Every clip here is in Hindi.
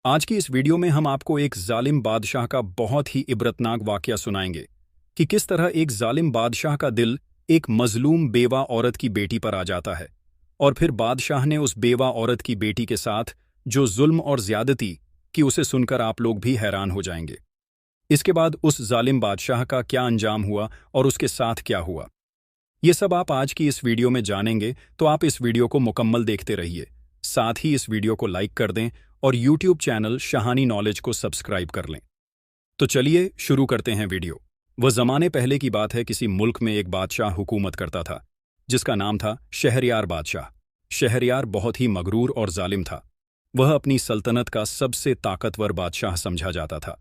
आज की इस वीडियो में हम आपको एक जालिम बादशाह का बहुत ही इबरतनाक वाकया सुनाएंगे कि किस तरह एक जालिम बादशाह का दिल एक मजलूम बेवा औरत की बेटी पर आ जाता है और फिर बादशाह ने उस बेवा औरत की बेटी के साथ जो जुल्म और ज्यादती की उसे सुनकर आप लोग भी हैरान हो जाएंगे। इसके बाद उस जालिम बादशाह का क्या अंजाम हुआ और उसके साथ क्या हुआ, ये सब आप आज की इस वीडियो में जानेंगे। तो आप इस वीडियो को मुकम्मल देखते रहिए, साथ ही इस वीडियो को लाइक कर दें और यूट्यूब चैनल शहानी नॉलेज को सब्सक्राइब कर लें। तो चलिए शुरू करते हैं वीडियो। वह ज़माने पहले की बात है, किसी मुल्क में एक बादशाह हुकूमत करता था जिसका नाम था शहरयार बादशाह। शहरयार बहुत ही मगरूर और जालिम था। वह अपनी सल्तनत का सबसे ताकतवर बादशाह समझा जाता था।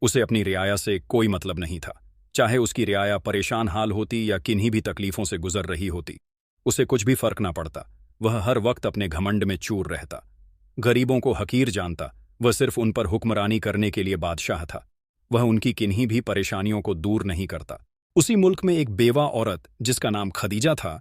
उसे अपनी रियाया से कोई मतलब नहीं था, चाहे उसकी रियाया परेशान हाल होती या किन्हीं भी तकलीफों से गुजर रही होती, उसे कुछ भी फर्क ना पड़ता। वह हर वक्त अपने घमंड में चूर रहता, गरीबों को हकीर जानता। वह सिर्फ उन पर हुक्मरानी करने के लिए बादशाह था, वह उनकी किन्हीं भी परेशानियों को दूर नहीं करता। उसी मुल्क में एक बेवा औरत जिसका नाम खदीजा था,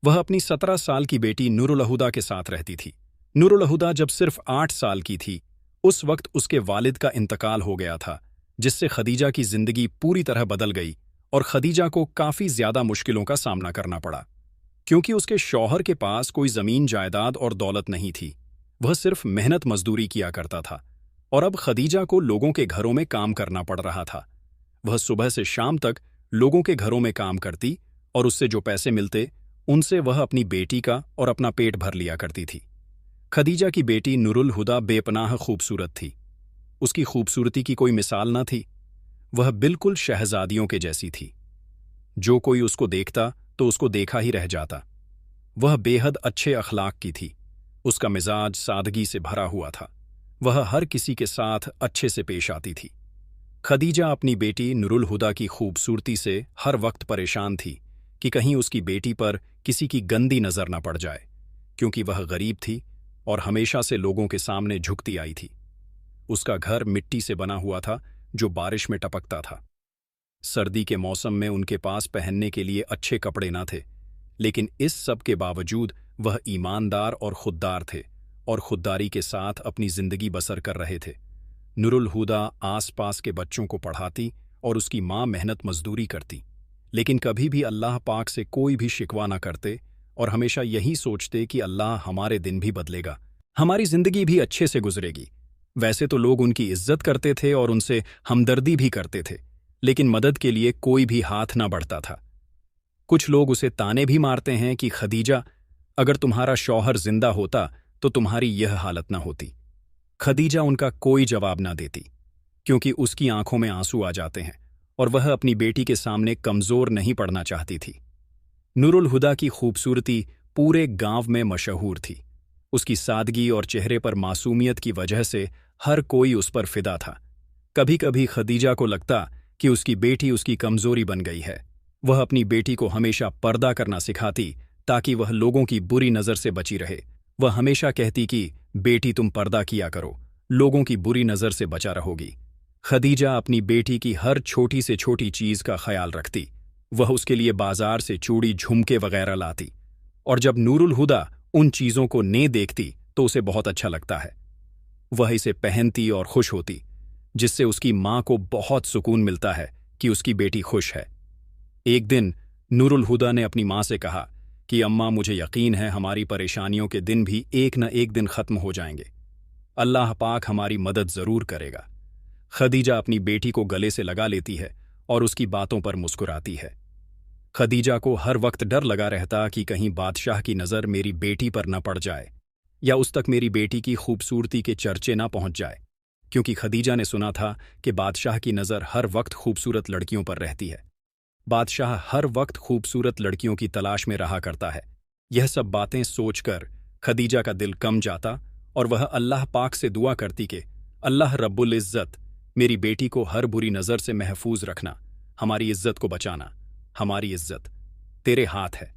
वह अपनी 17 साल की बेटी नूरुल-हुदा के साथ रहती थी। नूरुल-हुदा जब सिर्फ 8 साल की थी, उस वक्त उसके वालिद का इंतकाल हो गया था, जिससे खदीजा की जिंदगी पूरी तरह बदल गई और खदीजा को काफी ज्यादा मुश्किलों का सामना करना पड़ा, क्योंकि उसके शौहर के पास कोई जमीन जायदाद और दौलत नहीं थी। वह सिर्फ मेहनत मजदूरी किया करता था और अब खदीजा को लोगों के घरों में काम करना पड़ रहा था। वह सुबह से शाम तक लोगों के घरों में काम करती और उससे जो पैसे मिलते उनसे वह अपनी बेटी का और अपना पेट भर लिया करती थी। खदीजा की बेटी नूरुल-हुदा बेपनाह खूबसूरत थी। उसकी खूबसूरती की कोई मिसाल न थी। वह बिल्कुल शहजादियों के जैसी थी। जो कोई उसको देखता तो उसको देखा ही रह जाता। वह बेहद अच्छे अखलाक की थी। उसका मिजाज सादगी से भरा हुआ था। वह हर किसी के साथ अच्छे से पेश आती थी। खदीजा अपनी बेटी नूरुल-हुदा की खूबसूरती से हर वक्त परेशान थी कि कहीं उसकी बेटी पर किसी की गंदी नजर न पड़ जाए, क्योंकि वह गरीब थी और हमेशा से लोगों के सामने झुकती आई थी। उसका घर मिट्टी से बना हुआ था जो बारिश में टपकता था। सर्दी के मौसम में उनके पास पहनने के लिए अच्छे कपड़े न थे, लेकिन इस सब के बावजूद वह ईमानदार और खुददार थे और खुददारी के साथ अपनी जिंदगी बसर कर रहे थे। नूरुल-हुदा आस-पास के बच्चों को पढ़ाती और उसकी माँ मेहनत मजदूरी करती, लेकिन कभी भी अल्लाह पाक से कोई भी शिकवा न करते और हमेशा यही सोचते कि अल्लाह हमारे दिन भी बदलेगा, हमारी जिंदगी भी अच्छे से गुजरेगी। वैसे तो लोग उनकी इज्जत करते थे और उनसे हमदर्दी भी करते थे, लेकिन मदद के लिए कोई भी हाथ न बढ़ता था। कुछ लोग उसे ताने भी मारते हैं कि खदीजा, अगर तुम्हारा शौहर जिंदा होता तो तुम्हारी यह हालत न होती। खदीजा उनका कोई जवाब न देती, क्योंकि उसकी आंखों में आंसू आ जाते हैं और वह अपनी बेटी के सामने कमजोर नहीं पड़ना चाहती थी। नूरुल-हुदा की खूबसूरती पूरे गांव में मशहूर थी। उसकी सादगी और चेहरे पर मासूमियत की वजह से हर कोई उस पर फिदा था। कभी कभी खदीजा को लगता कि उसकी बेटी उसकी कमजोरी बन गई है। वह अपनी बेटी को हमेशा पर्दा करना सिखाती ताकि वह लोगों की बुरी नज़र से बची रहे। वह हमेशा कहती कि बेटी तुम पर्दा किया करो, लोगों की बुरी नज़र से बचा रहोगी। खदीजा अपनी बेटी की हर छोटी से छोटी चीज़ का ख्याल रखती। वह उसके लिए बाजार से चूड़ी झुमके वगैरह लाती और जब नूरुल-हुदा उन चीज़ों को ने देखती तो उसे बहुत अच्छा लगता है। वह इसे पहनती और खुश होती, जिससे उसकी माँ को बहुत सुकून मिलता है कि उसकी बेटी खुश है। एक दिन नूरुल-हुदा ने अपनी माँ से कहा कि अम्मा, मुझे यकीन है हमारी परेशानियों के दिन भी एक न एक दिन खत्म हो जाएंगे। अल्लाह पाक हमारी मदद जरूर करेगा। खदीजा अपनी बेटी को गले से लगा लेती है और उसकी बातों पर मुस्कुराती है। खदीजा को हर वक्त डर लगा रहता कि कहीं बादशाह की नज़र मेरी बेटी पर न पड़ जाए या उस तक मेरी बेटी की खूबसूरती के चर्चे न पहुंच जाए, क्योंकि खदीजा ने सुना था कि बादशाह की नज़र हर वक्त खूबसूरत लड़कियों पर रहती है। बादशाह हर वक्त खूबसूरत लड़कियों की तलाश में रहा करता है। यह सब बातें सोचकर खदीजा का दिल कम जाता और वह अल्लाह पाक से दुआ करती कि अल्लाह रब्बुल इज़्ज़त, मेरी बेटी को हर बुरी नज़र से महफूज रखना, हमारी इज्जत को बचाना। हमारी इज्जत तेरे हाथ है।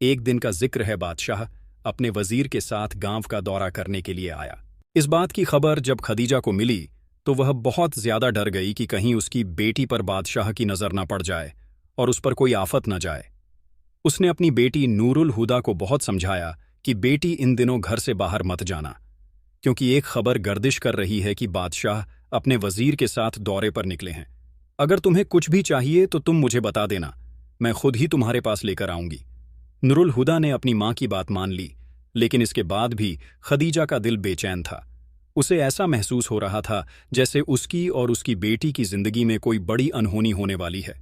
एक दिन का जिक्र है, बादशाह अपने वजीर के साथ गांव का दौरा करने के लिए आया। इस बात की खबर जब खदीजा को मिली तो वह बहुत ज्यादा डर गई कि कहीं उसकी बेटी पर बादशाह की नजर न पड़ जाए और उस पर कोई आफत न जाए। उसने अपनी बेटी नूरुल-हुदा को बहुत समझाया कि बेटी इन दिनों घर से बाहर मत जाना, क्योंकि एक खबर गर्दिश कर रही है कि बादशाह अपने वजीर के साथ दौरे पर निकले हैं। अगर तुम्हें कुछ भी चाहिए तो तुम मुझे बता देना, मैं खुद ही तुम्हारे पास लेकर आऊंगी। नुरुल हुदा ने अपनी मां की बात मान ली, लेकिन इसके बाद भी खदीजा का दिल बेचैन था। उसे ऐसा महसूस हो रहा था जैसे उसकी और उसकी बेटी की जिंदगी में कोई बड़ी अनहोनी होने वाली है,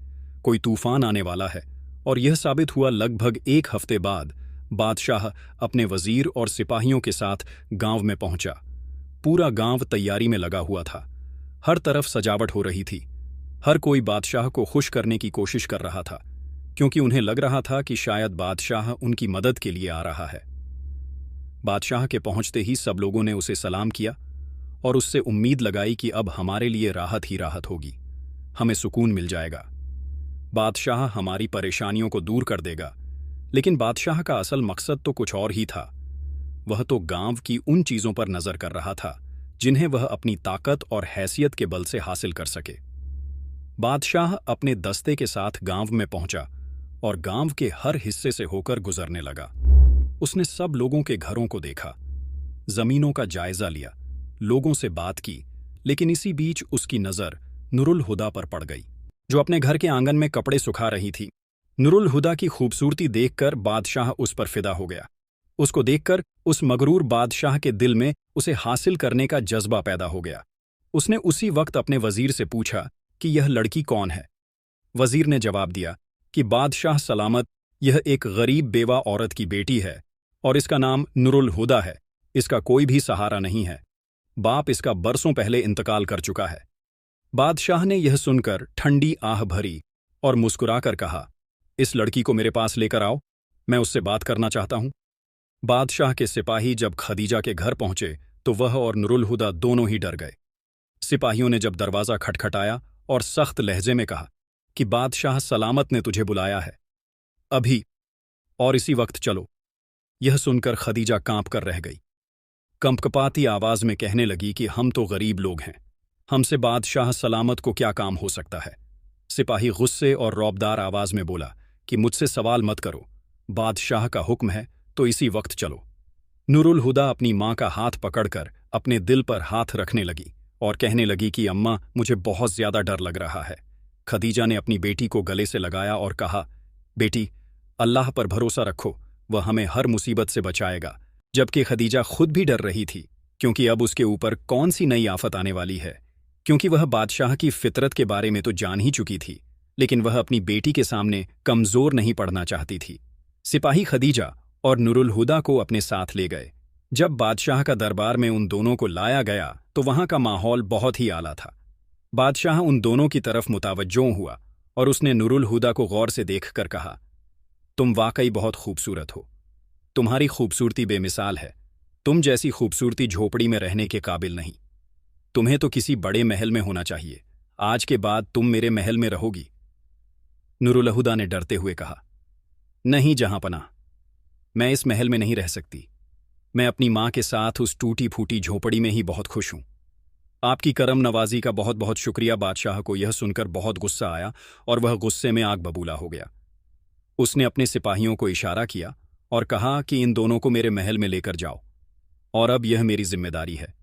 कोई तूफान आने वाला है। और यह साबित हुआ लगभग एक हफ्ते बाद। बादशाह अपने वजीर और सिपाहियों के साथ गांव में पहुंचा। पूरा गांव तैयारी में लगा हुआ था। हर तरफ सजावट हो रही थी। हर कोई बादशाह को खुश करने की कोशिश कर रहा था, क्योंकि उन्हें लग रहा था कि शायद बादशाह उनकी मदद के लिए आ रहा है। बादशाह के पहुंचते ही सब लोगों ने उसे सलाम किया और उससे उम्मीद लगाई कि अब हमारे लिए राहत ही राहत होगी, हमें सुकून मिल जाएगा, बादशाह हमारी परेशानियों को दूर कर देगा। लेकिन बादशाह का असल मकसद तो कुछ और ही था। वह तो गांव की उन चीजों पर नजर कर रहा था जिन्हें वह अपनी ताकत और हैसियत के बल से हासिल कर सके। बादशाह अपने दस्ते के साथ गांव में पहुंचा और गांव के हर हिस्से से होकर गुजरने लगा। उसने सब लोगों के घरों को देखा, जमीनों का जायजा लिया, लोगों से बात की, लेकिन इसी बीच उसकी नजर नुरुल हुदा पर पड़ गई, जो अपने घर के आंगन में कपड़े सुखा रही थी। नुरुल हुदा की खूबसूरती देखकर बादशाह उस पर फिदा हो गया। उसको देखकर उस मगरूर बादशाह के दिल में उसे हासिल करने का जज्बा पैदा हो गया। उसने उसी वक्त अपने वजीर से पूछा कि यह लड़की कौन है। वजीर ने जवाब दिया कि बादशाह सलामत, यह एक गरीब बेवा औरत की बेटी है और इसका नाम नुरुल हुदा है। इसका कोई भी सहारा नहीं है। बाप इसका बरसों पहले इंतकाल कर चुका है। बादशाह ने यह सुनकर ठंडी आह भरी और मुस्कुराकर कहा, इस लड़की को मेरे पास लेकर आओ, मैं उससे बात करना चाहता हूं। बादशाह के सिपाही जब खदीजा के घर पहुंचे तो वह और नुरुल हुदा दोनों ही डर गए। सिपाहियों ने जब दरवाजा खटखटाया और सख्त लहजे में कहा कि बादशाह सलामत ने तुझे बुलाया है, अभी और इसी वक्त चलो। यह सुनकर खदीजा कांप कर रह गई। कंपकपाती आवाज में कहने लगी कि हम तो गरीब लोग हैं, हमसे बादशाह सलामत को क्या काम हो सकता है। सिपाही गुस्से और रौबदार आवाज में बोला कि मुझसे सवाल मत करो, बादशाह का हुक्म है तो इसी वक्त चलो। नुरुल हुदा अपनी मां का हाथ पकड़कर अपने दिल पर हाथ रखने लगी और कहने लगी कि अम्मा, मुझे बहुत ज्यादा डर लग रहा है। खदीजा ने अपनी बेटी को गले से लगाया और कहा, बेटी, अल्लाह पर भरोसा रखो, वह हमें हर मुसीबत से बचाएगा। जबकि खदीजा खुद भी डर रही थी, क्योंकि अब उसके ऊपर कौन सी नई आफत आने वाली है। क्योंकि वह बादशाह की फितरत के बारे में तो जान ही चुकी थी, लेकिन वह अपनी बेटी के सामने कमजोर नहीं पड़ना चाहती थी। सिपाही खदीजा और नुरुल हुदा को अपने साथ ले गए। जब बादशाह का दरबार में उन दोनों को लाया गया तो वहां का माहौल बहुत ही आला था। बादशाह उन दोनों की तरफ मुतावज्जो हुआ और उसने नुरुल हुदा को गौर से देखकर कहा, तुम वाकई बहुत खूबसूरत हो। तुम्हारी खूबसूरती बेमिसाल है। तुम जैसी खूबसूरती झोपड़ी में रहने के काबिल नहीं। तुम्हें तो किसी बड़े महल में होना चाहिए। आज के बाद तुम मेरे महल में रहोगी। नुरुल हुदा ने डरते हुए कहा, नहीं जहांपनाह, मैं इस महल में नहीं रह सकती। मैं अपनी मां के साथ उस टूटी फूटी झोपड़ी में ही बहुत खुश हूं। आपकी करम नवाजी का बहुत बहुत शुक्रिया। बादशाह को यह सुनकर बहुत गुस्सा आया और वह गुस्से में आग बबूला हो गया। उसने अपने सिपाहियों को इशारा किया और कहा कि इन दोनों को मेरे महल में लेकर जाओ, और अब यह मेरी जिम्मेदारी है।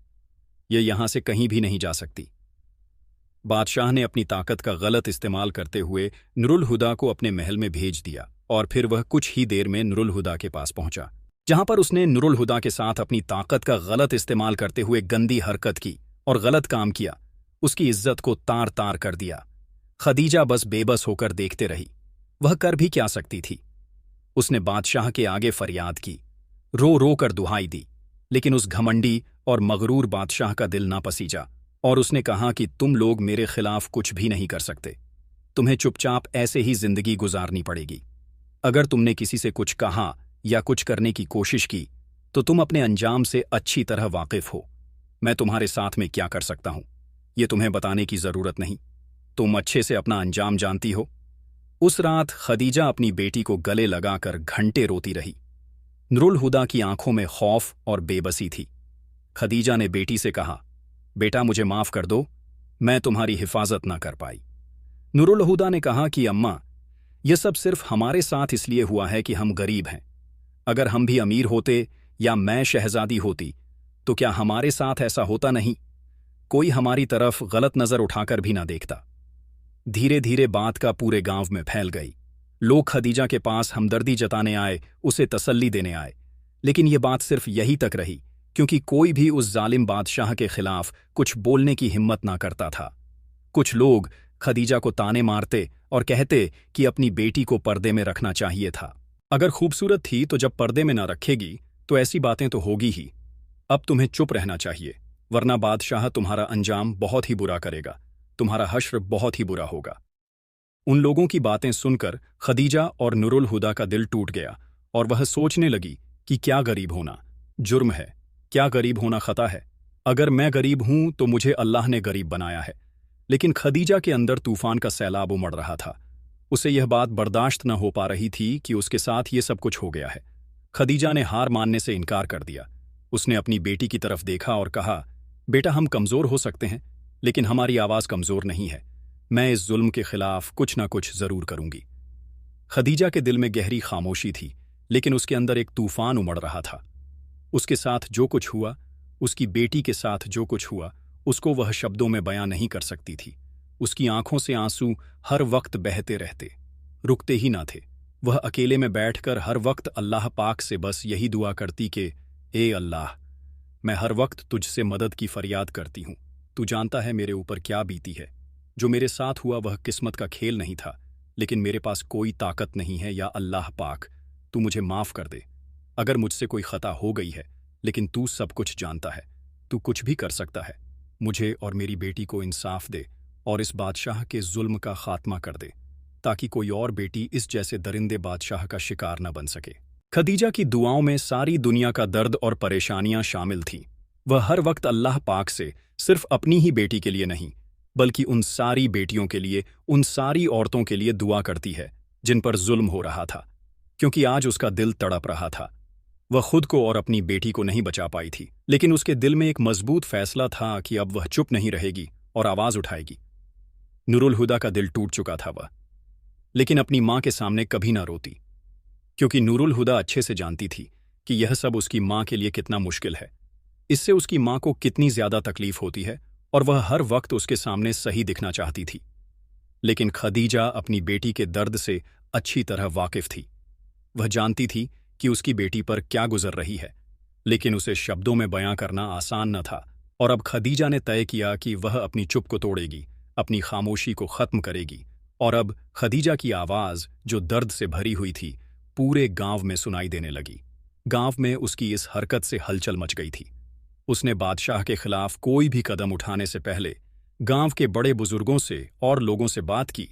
यह यहां से कहीं भी नहीं जा सकती। बादशाह ने अपनी ताकत का गलत इस्तेमाल करते हुए नुरुल हुदा को अपने महल में भेज दिया और फिर वह कुछ ही देर में नुरुल हुदा के पास पहुंचा, जहां पर उसने नुरुल हुदा के साथ अपनी ताकत का गलत इस्तेमाल करते हुए गंदी हरकत की और गलत काम किया। उसकी इज्जत को तार तार कर दिया। खदीजा बस बेबस होकर देखते रही। वह कर भी क्या सकती थी। उसने बादशाह के आगे फरियाद की, रो रो कर दुहाई दी, लेकिन उस घमंडी और मगरूर बादशाह का दिल ना पसीजा और उसने कहा कि तुम लोग मेरे खिलाफ कुछ भी नहीं कर सकते। तुम्हें चुपचाप ऐसे ही जिंदगी गुजारनी पड़ेगी। अगर तुमने किसी से कुछ कहा या कुछ करने की कोशिश की तो तुम अपने अंजाम से अच्छी तरह वाकिफ हो। मैं तुम्हारे साथ में क्या कर सकता हूं, यह तुम्हें बताने की जरूरत नहीं। तुम अच्छे से अपना अंजाम जानती हो। उस रात खदीजा अपनी बेटी को गले लगाकर घंटे रोती रही। नुरुल हुदा की आंखों में खौफ और बेबसी थी। खदीजा ने बेटी से कहा, बेटा, मुझे माफ कर दो, मैं तुम्हारी हिफाजत ना कर पाई। नुरुल हुदा ने कहा कि अम्मा, यह सब सिर्फ हमारे साथ इसलिए हुआ है कि हम गरीब हैं। अगर हम भी अमीर होते या मैं शहजादी होती तो क्या हमारे साथ ऐसा होता नहीं? कोई हमारी तरफ गलत नजर उठाकर भी ना देखता। धीरे धीरे बात का पूरे गांव में फैल गई। लोग खदीजा के पास हमदर्दी जताने आए, उसे तसल्ली देने आए। लेकिन ये बात सिर्फ यही तक रही, क्योंकि कोई भी उस जालिम बादशाह के खिलाफ कुछ बोलने की हिम्मत ना करता था। कुछ लोग खदीजा को ताने मारते और कहते कि अपनी बेटी को पर्दे में रखना चाहिए था। अगर खूबसूरत थी तो जब पर्दे में ना रखेगी तो ऐसी बातें तो होगी ही। अब तुम्हें चुप रहना चाहिए, वरना बादशाह तुम्हारा अंजाम बहुत ही बुरा करेगा, तुम्हारा हश्र बहुत ही बुरा होगा। उन लोगों की बातें सुनकर खदीजा और नुरुल हुदा का दिल टूट गया और वह सोचने लगी कि क्या गरीब होना जुर्म है, क्या गरीब होना खता है। अगर मैं गरीब हूं तो मुझे अल्लाह ने गरीब बनाया है। लेकिन खदीजा के अंदर तूफान का सैलाब उमड़ रहा था। उसे यह बात बर्दाश्त न हो पा रही थी कि उसके साथ ये सब कुछ हो गया है। खदीजा ने हार मानने से इनकार कर दिया। उसने अपनी बेटी की तरफ देखा और कहा, बेटा, हम कमजोर हो सकते हैं, लेकिन हमारी आवाज कमजोर नहीं है। मैं इस जुल्म के खिलाफ कुछ ना कुछ जरूर करूंगी। खदीजा के दिल में गहरी खामोशी थी, लेकिन उसके अंदर एक तूफान उमड़ रहा था। उसके साथ जो कुछ हुआ, उसकी बेटी के साथ जो कुछ हुआ, उसको वह शब्दों में बयां नहीं कर सकती थी। उसकी आंखों से आंसू हर वक्त बहते रहते, रुकते ही ना थे। वह अकेले में बैठकर हर वक्त अल्लाह पाक से बस यही दुआ करती कि ए अल्लाह, मैं हर वक्त तुझसे मदद की फरियाद करती हूँ। तू जानता है मेरे ऊपर क्या बीती है। जो मेरे साथ हुआ वह किस्मत का खेल नहीं था, लेकिन मेरे पास कोई ताकत नहीं है। या अल्लाह पाक, तू मुझे माफ़ कर दे अगर मुझसे कोई खता हो गई है, लेकिन तू सब कुछ जानता है, तू कुछ भी कर सकता है। मुझे और मेरी बेटी को इंसाफ दे और इस बादशाह के जुल्म का खात्मा कर दे, ताकि कोई और बेटी इस जैसे दरिंदे बादशाह का शिकार न बन सके। खदीजा की दुआओं में सारी दुनिया का दर्द और परेशानियां शामिल थीं। वह हर वक्त अल्लाह पाक से सिर्फ अपनी ही बेटी के लिए नहीं, बल्कि उन सारी बेटियों के लिए, उन सारी औरतों के लिए दुआ करती है जिन पर जुल्म हो रहा था, क्योंकि आज उसका दिल तड़प रहा था। वह खुद को और अपनी बेटी को नहीं बचा पाई थी, लेकिन उसके दिल में एक मजबूत फैसला था कि अब वह चुप नहीं रहेगी और आवाज उठाएगी। नुरुल हुदा का दिल टूट चुका था वह, लेकिन अपनी मां के सामने कभी ना रोती, क्योंकि नुरुल हुदा अच्छे से जानती थी कि यह सब उसकी मां के लिए कितना मुश्किल है। इससे उसकी मां को कितनी ज्यादा तकलीफ होती है और वह हर वक्त उसके सामने सही दिखना चाहती थी। लेकिन खदीजा अपनी बेटी के दर्द से अच्छी तरह वाकिफ थी। वह जानती थी कि उसकी बेटी पर क्या गुजर रही है, लेकिन उसे शब्दों में बयां करना आसान न था। और अब खदीजा ने तय किया कि वह अपनी चुप को तोड़ेगी, अपनी खामोशी को खत्म करेगी। और अब खदीजा की आवाज, जो दर्द से भरी हुई थी, पूरे गांव में सुनाई देने लगी। गांव में उसकी इस हरकत से हलचल मच गई थी। उसने बादशाह के खिलाफ कोई भी कदम उठाने से पहले गांव के बड़े बुजुर्गों से और लोगों से बात की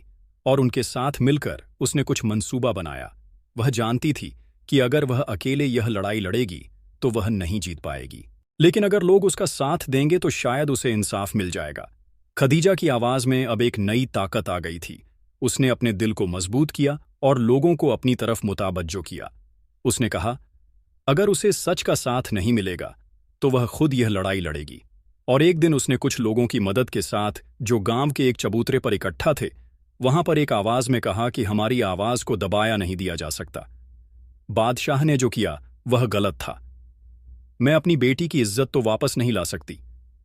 और उनके साथ मिलकर उसने कुछ मंसूबा बनाया। वह जानती थी कि अगर वह अकेले यह लड़ाई लड़ेगी तो वह नहीं जीत पाएगी, लेकिन अगर लोग उसका साथ देंगे तो शायद उसे इंसाफ मिल जाएगा। खदीजा की आवाज में अब एक नई ताकत आ गई थी। उसने अपने दिल को मजबूत किया और लोगों को अपनी तरफ मुतावज्जो किया। उसने कहा, अगर उसे सच का साथ नहीं मिलेगा तो वह खुद यह लड़ाई लड़ेगी। और एक दिन उसने कुछ लोगों की मदद के साथ, जो गांव के एक चबूतरे पर इकट्ठा थे, वहां पर एक आवाज में कहा कि हमारी आवाज को दबाया नहीं दिया जा सकता। बादशाह ने जो किया वह गलत था। मैं अपनी बेटी की इज्जत तो वापस नहीं ला सकती,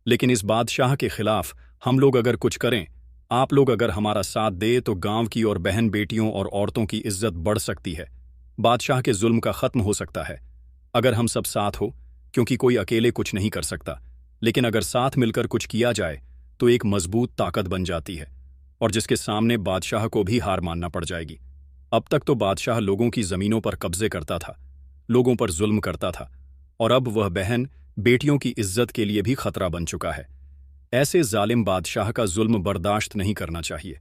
लेकिन इस बादशाह के खिलाफ हम लोग अगर कुछ करें, आप लोग अगर हमारा साथ दे, तो गांव की और बहन बेटियों और औरतों की इज्जत बढ़ सकती है। बादशाह के जुल्म का खत्म हो सकता है अगर हम सब साथ हो, क्योंकि कोई अकेले कुछ नहीं कर सकता, लेकिन अगर साथ मिलकर कुछ किया जाए तो एक मजबूत ताकत बन जाती है, और जिसके सामने बादशाह को भी हार मानना पड़ जाएगी। अब तक तो बादशाह लोगों की जमीनों पर कब्जे करता था, लोगों पर जुल्म करता था, और अब वह बहन बेटियों की इज्जत के लिए भी खतरा बन चुका है। ऐसे जालिम बादशाह का जुल्म बर्दाश्त नहीं करना चाहिए।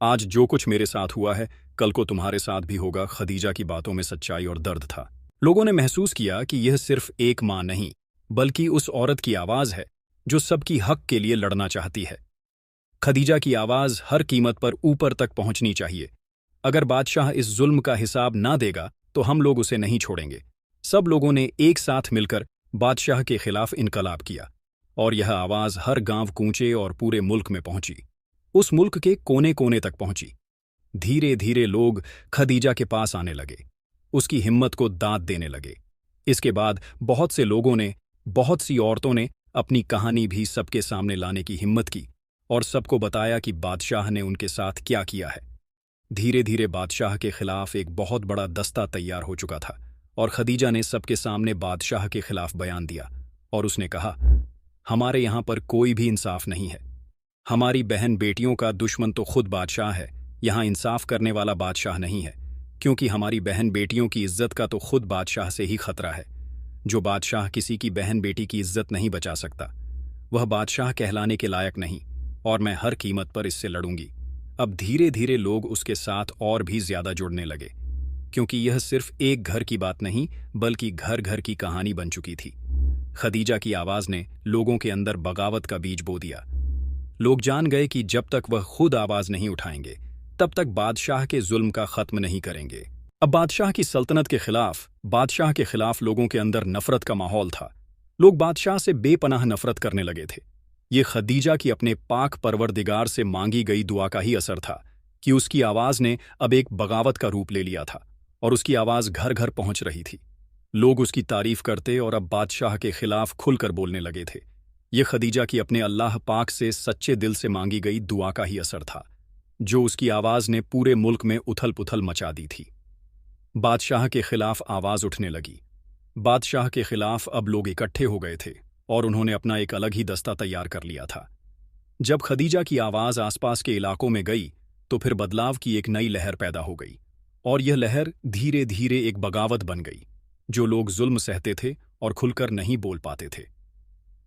आज जो कुछ मेरे साथ हुआ है, कल को तुम्हारे साथ भी होगा। खदीजा की बातों में सच्चाई और दर्द था। लोगों ने महसूस किया कि यह सिर्फ एक मां नहीं, बल्कि उस औरत की आवाज है जो सबकी हक के लिए लड़ना चाहती है। खदीजा की आवाज हर कीमत पर ऊपर तक पहुंचनी चाहिए। अगर बादशाह इस जुल्म का हिसाब ना देगा तो हम लोग उसे नहीं छोड़ेंगे। सब लोगों ने एक साथ मिलकर बादशाह के खिलाफ इनकलाब किया, और यह आवाज हर गांव, कूंचे और पूरे मुल्क में पहुंची। उस मुल्क के कोने कोने तक पहुंची। धीरे धीरे लोग खदीजा के पास आने लगे, उसकी हिम्मत को दाद देने लगे। इसके बाद बहुत से लोगों ने बहुत सी औरतों ने अपनी कहानी भी सबके सामने लाने की हिम्मत की और सबको बताया कि बादशाह ने उनके साथ क्या किया है। धीरे धीरे बादशाह के खिलाफ एक बहुत बड़ा दस्ता तैयार हो चुका था और खदीजा ने सबके सामने बादशाह के खिलाफ बयान दिया और उसने कहा, हमारे यहाँ पर कोई भी इंसाफ नहीं है। हमारी बहन बेटियों का दुश्मन तो खुद बादशाह है, यहाँ इंसाफ करने वाला बादशाह नहीं है, क्योंकि हमारी बहन बेटियों की इज्जत का तो खुद बादशाह से ही खतरा है। जो बादशाह किसी की बहन बेटी की इज्जत नहीं बचा सकता, वह बादशाह कहलाने के लायक नहीं, और मैं हर कीमत पर इससे लड़ूंगी। अब धीरे धीरे लोग उसके साथ और भी ज्यादा जुड़ने लगे, क्योंकि यह सिर्फ एक घर की बात नहीं बल्कि घर घर की कहानी बन चुकी थी। खदीजा की आवाज ने लोगों के अंदर बगावत का बीज बो दिया। लोग जान गए कि जब तक वह खुद आवाज नहीं उठाएंगे तब तक बादशाह के जुल्म का खत्म नहीं करेंगे। अब बादशाह की सल्तनत के खिलाफ, बादशाह के खिलाफ लोगों के अंदर नफरत का माहौल था। लोग बादशाह से बेपनाह नफरत करने लगे थे। ये खदीजा की अपने पाक परवरदिगार से मांगी गई दुआ का ही असर था कि उसकी आवाज ने अब एक बगावत का रूप ले लिया था और उसकी आवाज घर घर पहुंच रही थी। लोग उसकी तारीफ करते और अब बादशाह के खिलाफ खुलकर बोलने लगे थे। ये खदीजा की अपने अल्लाह पाक से सच्चे दिल से मांगी गई दुआ का ही असर था, जो उसकी आवाज ने पूरे मुल्क में उथल पुथल मचा दी थी। बादशाह के खिलाफ आवाज उठने लगी। बादशाह के खिलाफ अब लोग इकट्ठे हो गए थे और उन्होंने अपना एक अलग ही दस्ता तैयार कर लिया था। जब खदीजा की आवाज आसपास के इलाकों में गई तो फिर बदलाव की एक नई लहर पैदा हो गई, और यह लहर धीरे धीरे एक बगावत बन गई। जो लोग जुल्म सहते थे और खुलकर नहीं बोल पाते थे,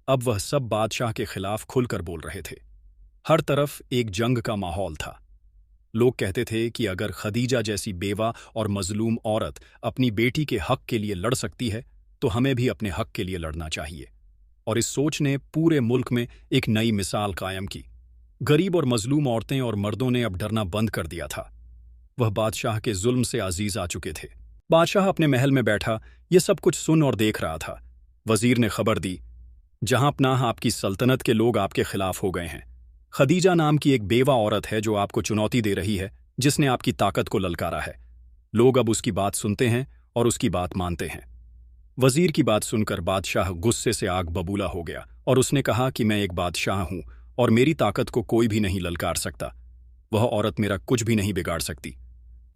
अब वह सब बादशाह के खिलाफ खुलकर बोल रहे थे। हर तरफ एक जंग का माहौल था। लोग कहते थे कि अगर खदीजा जैसी बेवा और मजलूम औरत अपनी बेटी के हक के लिए लड़ सकती है तो हमें भी अपने हक के लिए लड़ना चाहिए। और इस सोच ने पूरे मुल्क में एक नई मिसाल कायम की। गरीब और मजलूम औरतें और मर्दों ने अब डरना बंद कर दिया था। वह बादशाह के जुल्म से आजीज आ चुके थे। बादशाह अपने महल में बैठा ये सब कुछ सुन और देख रहा था। वजीर ने खबर दी, जहां पनाह आपकी सल्तनत के लोग आपके खिलाफ हो गए हैं। खदीजा नाम की एक बेवा औरत है जो आपको चुनौती दे रही है, जिसने आपकी ताकत को ललकारा है। लोग अब उसकी बात सुनते हैं और उसकी बात मानते हैं। वजीर की बात सुनकर बादशाह गुस्से से आग बबूला हो गया और उसने कहा कि मैं एक बादशाह हूं और मेरी ताकत को कोई भी नहीं ललकार सकता। वह औरत मेरा कुछ भी नहीं बिगाड़ सकती।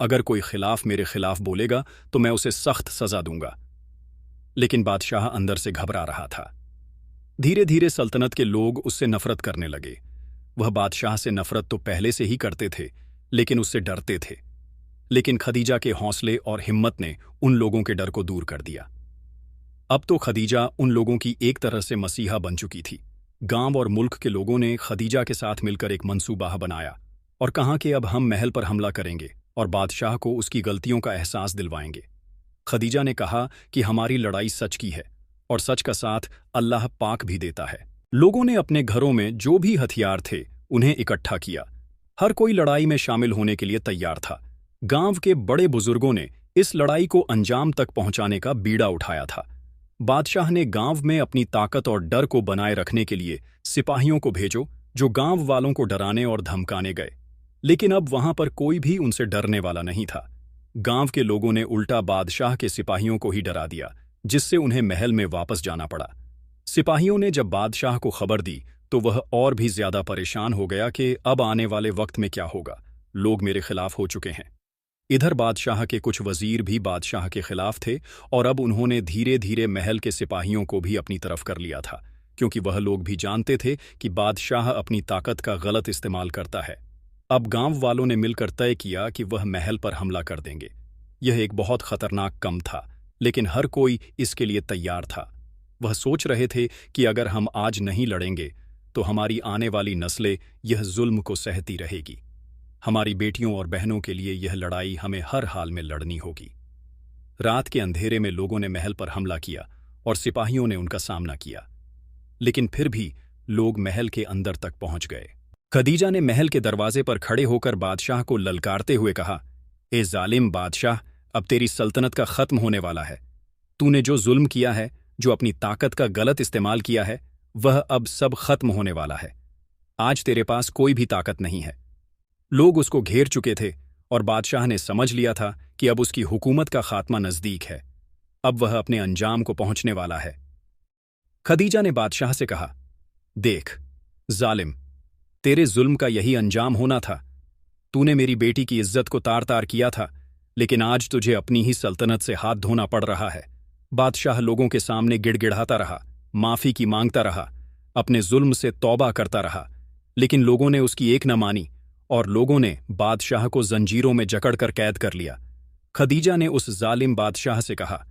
अगर कोई खिलाफ मेरे खिलाफ बोलेगा तो मैं उसे सख्त सजा दूंगा। लेकिन बादशाह अंदर से घबरा रहा था। धीरे धीरे सल्तनत के लोग उससे नफरत करने लगे। वह बादशाह से नफरत तो पहले से ही करते थे, लेकिन उससे डरते थे। लेकिन खदीजा के हौसले और हिम्मत ने उन लोगों के डर को दूर कर दिया। अब तो खदीजा उन लोगों की एक तरह से मसीहा बन चुकी थी। गांव और मुल्क के लोगों ने खदीजा के साथ मिलकर एक मंसूबा बनाया और कहा कि अब हम महल पर हमला करेंगे और बादशाह को उसकी गलतियों का एहसास दिलवाएंगे। खदीजा ने कहा कि हमारी लड़ाई सच की है और सच का साथ अल्लाह पाक भी देता है। लोगों ने अपने घरों में जो भी हथियार थे उन्हें इकट्ठा किया। हर कोई लड़ाई में शामिल होने के लिए तैयार था। गांव के बड़े बुजुर्गों ने इस लड़ाई को अंजाम तक पहुंचाने का बीड़ा उठाया था। बादशाह ने गांव में अपनी ताकत और डर को बनाए रखने के लिए सिपाहियों को भेजो, जो गांव वालों को डराने और धमकाने गए। लेकिन अब वहां पर कोई भी उनसे डरने वाला नहीं था। गांव के लोगों ने उल्टा बादशाह के सिपाहियों को ही डरा दिया, जिससे उन्हें महल में वापस जाना पड़ा। सिपाहियों ने जब बादशाह को खबर दी तो वह और भी ज्यादा परेशान हो गया कि अब आने वाले वक्त में क्या होगा। लोग मेरे खिलाफ हो चुके हैं। इधर बादशाह के कुछ वजीर भी बादशाह के खिलाफ थे और अब उन्होंने धीरे धीरे महल के सिपाहियों को भी अपनी तरफ कर लिया था, क्योंकि वह लोग भी जानते थे कि बादशाह अपनी ताकत का गलत इस्तेमाल करता है। अब गांव वालों ने मिलकर तय किया कि वह महल पर हमला कर देंगे। यह एक बहुत खतरनाक काम था, लेकिन हर कोई इसके लिए तैयार था। वह सोच रहे थे कि अगर हम आज नहीं लड़ेंगे तो हमारी आने वाली नस्लें यह जुल्म को सहती रहेगी। हमारी बेटियों और बहनों के लिए यह लड़ाई हमें हर हाल में लड़नी होगी। रात के अंधेरे में लोगों ने महल पर हमला किया और सिपाहियों ने उनका सामना किया, लेकिन फिर भी लोग महल के अंदर तक पहुंच गए। खदीजा ने महल के दरवाजे पर खड़े होकर बादशाह को ललकारते हुए कहा, ए जालिम बादशाह, अब तेरी सल्तनत का खत्म होने वाला है। तूने जो जुल्म किया है, जो अपनी ताकत का गलत इस्तेमाल किया है, वह अब सब खत्म होने वाला है। आज तेरे पास कोई भी ताकत नहीं है। लोग उसको घेर चुके थे और बादशाह ने समझ लिया था कि अब उसकी हुकूमत का खात्मा नजदीक है। अब वह अपने अंजाम को पहुंचने वाला है। खदीजा ने बादशाह से कहा, देख जालिम, तेरे जुल्म का यही अंजाम होना था। तूने मेरी बेटी की इज्जत को तार तार किया था, लेकिन आज तुझे अपनी ही सल्तनत से हाथ धोना पड़ रहा है। बादशाह लोगों के सामने गिड़गिड़ाता रहा, माफी की मांगता रहा, अपने जुल्म से तौबा करता रहा, लेकिन लोगों ने उसकी एक न मानी और लोगों ने बादशाह को जंजीरों में जकड़कर कैद कर लिया। खदीजा ने उस जालिम बादशाह से कहा,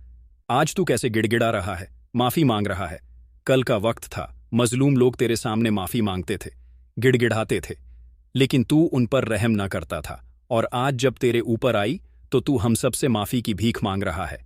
आज तू कैसे गिड़गिड़ा रहा है, माफी मांग रहा है? कल का वक्त था, मजलूम लोग तेरे सामने माफी मांगते थे, गिड़गिड़ाते थे, लेकिन तू उन पर रहम न करता था, और आज जब तेरे ऊपर आई तो तू हम सब से माफी की भीख मांग रहा है।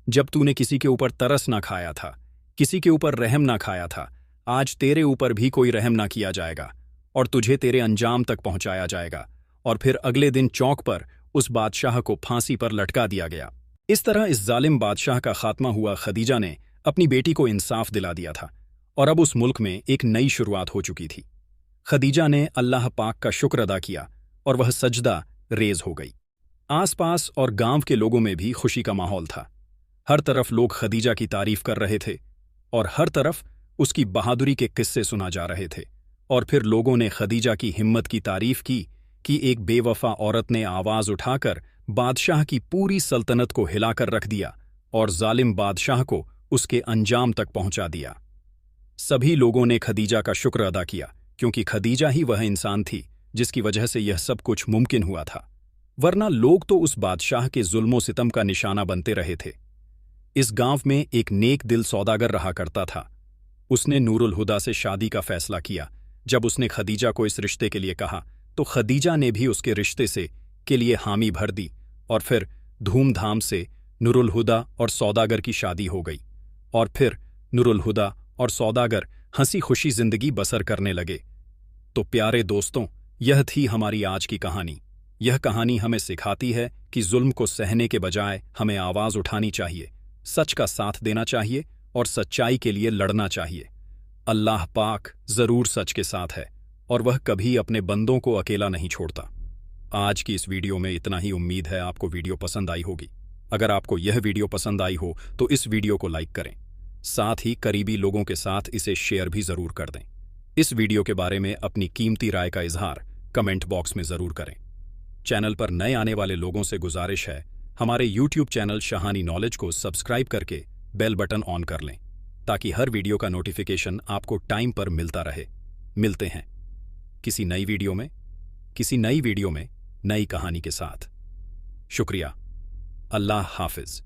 जब तूने किसी के ऊपर तरस ना खाया था, किसी के ऊपर रहम ना खाया था, आज तेरे ऊपर भी कोई रहम ना किया जाएगा और तुझे तेरे अंजाम तक पहुंचाया जाएगा। और फिर अगले दिन चौक पर उस बादशाह को फांसी पर लटका दिया गया। इस तरह इस जालिम बादशाह का खात्मा हुआ। खदीजा ने अपनी बेटी को इंसाफ दिला दिया था और अब उस मुल्क में एक नई शुरुआत हो चुकी थी। खदीजा ने अल्लाह पाक का शुक्र अदा किया और वह सजदा रेज हो गई। आसपास और गांव के लोगों में भी खुशी का माहौल था। हर तरफ लोग खदीजा की तारीफ कर रहे थे और हर तरफ उसकी बहादुरी के किस्से सुना जा रहे थे। और फिर लोगों ने खदीजा की हिम्मत की तारीफ की कि एक बेवफा औरत ने आवाज उठाकर बादशाह की पूरी सल्तनत को हिलाकर रख दिया और जालिम बादशाह को उसके अंजाम तक पहुंचा दिया। सभी लोगों ने खदीजा का शुक्र अदा किया, क्योंकि खदीजा ही वह इंसान थी जिसकी वजह से यह सब कुछ मुमकिन हुआ था, वरना लोग तो उस बादशाह के जुल्मो सितम का निशाना बनते रहे थे। इस गांव में एक नेक दिल सौदागर रहा करता था। उसने नूरुल हुदा से शादी का फैसला किया। जब उसने खदीजा को इस रिश्ते के लिए कहा तो खदीजा ने भी उसके रिश्ते से के लिए हामी भर दी और फिर धूमधाम से नूरुल हुदा और सौदागर की शादी हो गई। और फिर नूरुल हुदा और सौदागर हंसी खुशी जिंदगी बसर करने लगे। तो प्यारे दोस्तों, यह थी हमारी आज की कहानी। यह कहानी हमें सिखाती है कि जुल्म को सहने के बजाय हमें आवाज उठानी चाहिए, सच का साथ देना चाहिए और सच्चाई के लिए लड़ना चाहिए। अल्लाह पाक जरूर सच के साथ है और वह कभी अपने बंदों को अकेला नहीं छोड़ता। आज की इस वीडियो में इतना ही। उम्मीद है आपको वीडियो पसंद आई होगी। अगर आपको यह वीडियो पसंद आई हो तो इस वीडियो को लाइक करें, साथ ही करीबी लोगों के साथ इसे शेयर भी जरूर कर दें। इस वीडियो के बारे में अपनी कीमती राय का इजहार कमेंट बॉक्स में जरूर करें। चैनल पर नए आने वाले लोगों से गुजारिश है, हमारे YouTube चैनल शहानी नॉलेज को सब्सक्राइब करके बेल बटन ऑन कर लें, ताकि हर वीडियो का नोटिफिकेशन आपको टाइम पर मिलता रहे। मिलते हैं किसी नई वीडियो में नई कहानी के साथ। शुक्रिया। अल्लाह हाफिज।